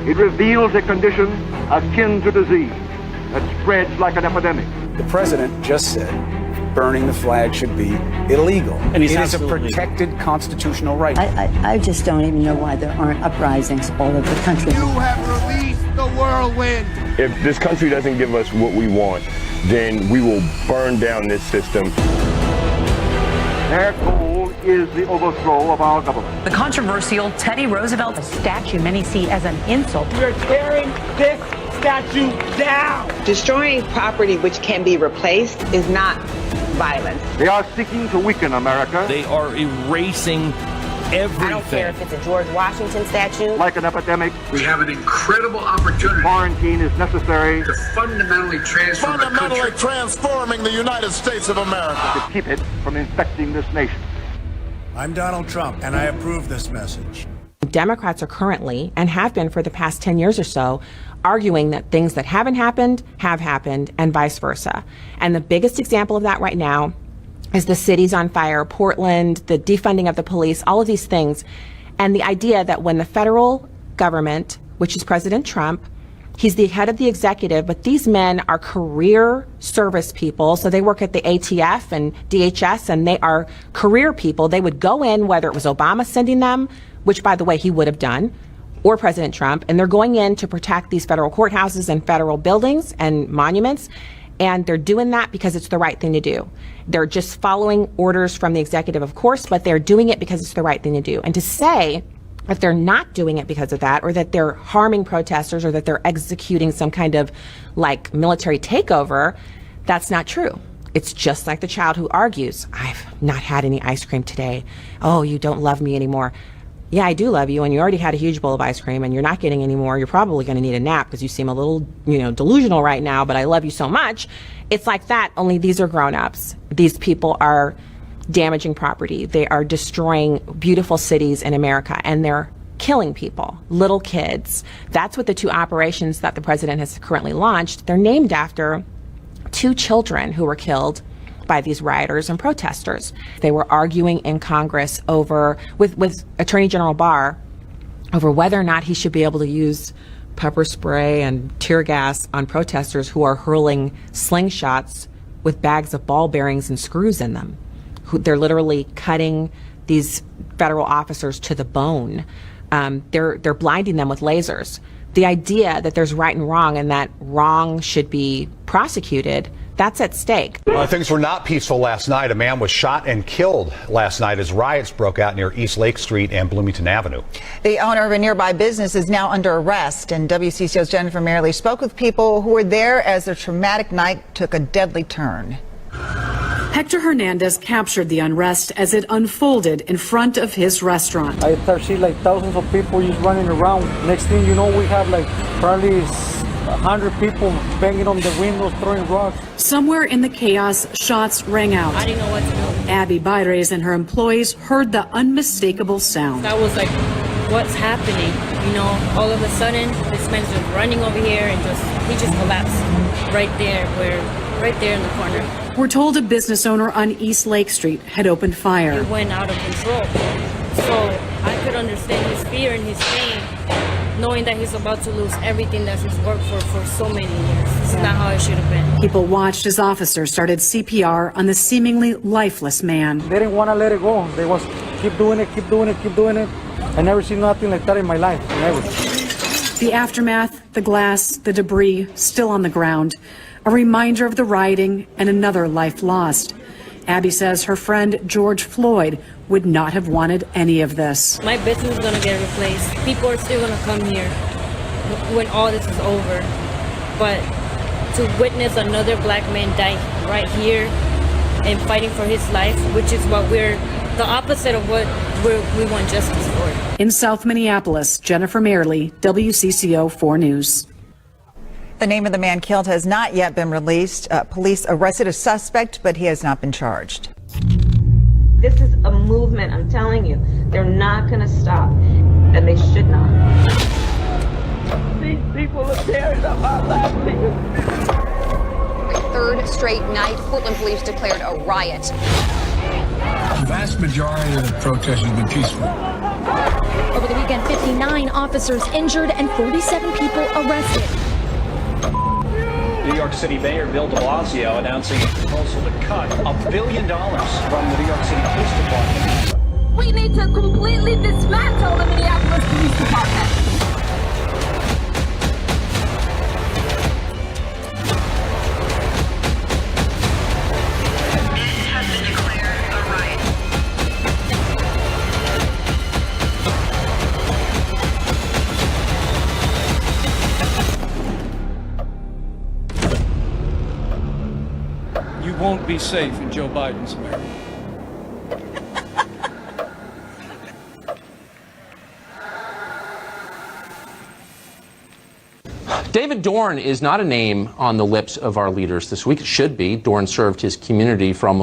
It reveals a condition akin to disease that spreads like an epidemic. The president just said burning the flag should be illegal. And it is a protected constitutional right. I just don't even know why there aren't uprisings all over the country. You have released the whirlwind. If this country doesn't give us what we want, then we will burn down this system. Their goal is the overthrow of our government. The controversial Teddy Roosevelt statue many see as an insult. We're tearing this statue down. Destroying property which can be replaced is not violence. They are seeking to weaken America. They are erasing everything. I don't care if it's a George Washington statue. Like an epidemic. We have an incredible opportunity. Quarantine is necessary to fundamentally transform transforming the United States of America. to keep it from infecting this nation. I'm Donald Trump, and I approve this message. Democrats are currently, and have been for the past 10 years or so, arguing that things that haven't happened have happened, and vice versa. And the biggest example of that right now is the cities on fire, Portland, the defunding of the police, all of these things. And the idea that when the federal government, which is President Trump, he's the head of the executive, but these men are career service people. So they work at the ATF and DHS, and they are career people. They would go in, whether it was Obama sending them, which, by the way, he would have done, or President Trump, and they're going in to protect these federal courthouses and federal buildings and monuments. And they're doing that because it's the right thing to do. They're just following orders from the executive, of course, but they're doing it because it's the right thing to do. And to say that they're not doing it because of that, or that they're harming protesters, or that they're executing some kind of like military takeover, that's not true. It's just like the child who argues, I've not had any ice cream today. Oh, you don't love me anymore. Yeah, I do love you, and you already had a huge bowl of ice cream, and you're not getting any more. You're probably going to need a nap because you seem a little, delusional right now, but I love you so much. It's like that, only these are grown-ups. These people are damaging property. They are destroying beautiful cities in America, and they're killing people, little kids. That's what the two operations that the president has currently launched. They're named after two children who were killed by these rioters and protesters. They were arguing in Congress over, with Attorney General Barr, over whether or not he should be able to use pepper spray and tear gas on protesters who are hurling slingshots with bags of ball bearings and screws in them. They're literally cutting these federal officers to the bone. They're blinding them with lasers. The idea that there's right and wrong, and that wrong should be prosecuted, that's at stake. Things were not peaceful last night. A man was shot and killed last night as riots broke out near East Lake Street and Bloomington Avenue. The owner of a nearby business is now under arrest, and WCCO's Jennifer Merrily spoke with people who were there as the traumatic night took a deadly turn. Hector Hernandez captured the unrest as it unfolded in front of his restaurant. I start seeing like thousands of people just running around. Next thing you know, we have like probably 100 people banging on the windows, throwing rocks. Somewhere in the chaos, shots rang out. I didn't know what to do. Abby Baires and her employees heard the unmistakable sound. I was like, what's happening? All of a sudden, this man's just running over here and he just collapsed right there in the corner. We're told a business owner on East Lake Street had opened fire. It went out of control. So I could understand his fear and his pain, knowing that he's about to lose everything that he's worked for so many years. This is not how it should have been. People watched as officers started CPR on the seemingly lifeless man. They didn't want to let it go. They was keep doing it, keep doing it, keep doing it. I never seen nothing like that in my life, never. The aftermath, the glass, the debris still on the ground. A reminder of the rioting and another life lost. Abby says her friend George Floyd would not have wanted any of this. My business is going to get replaced. People are still going to come here when all this is over. But to witness another black man die right here and fighting for his life, which is what we're the opposite of what we want justice for. In South Minneapolis, Jennifer Merrily, WCCO 4 News. The name of the man killed has not yet been released. Police arrested a suspect, but he has not been charged. This is a movement, I'm telling you. They're not going to stop, and they should not. These people are tearing up our lives. Third straight night, Portland police declared a riot. The vast majority of the protest has been peaceful. Over the weekend, 59 officers injured and 47 people arrested. New York City Mayor Bill de Blasio announcing a proposal to cut $1 billion from the New York City Police Department. We need to completely dismantle the Minneapolis Police Department. You won't be safe in Joe Biden's America. David Dorn is not a name on the lips of our leaders this week. It should be. Dorn served his community for almost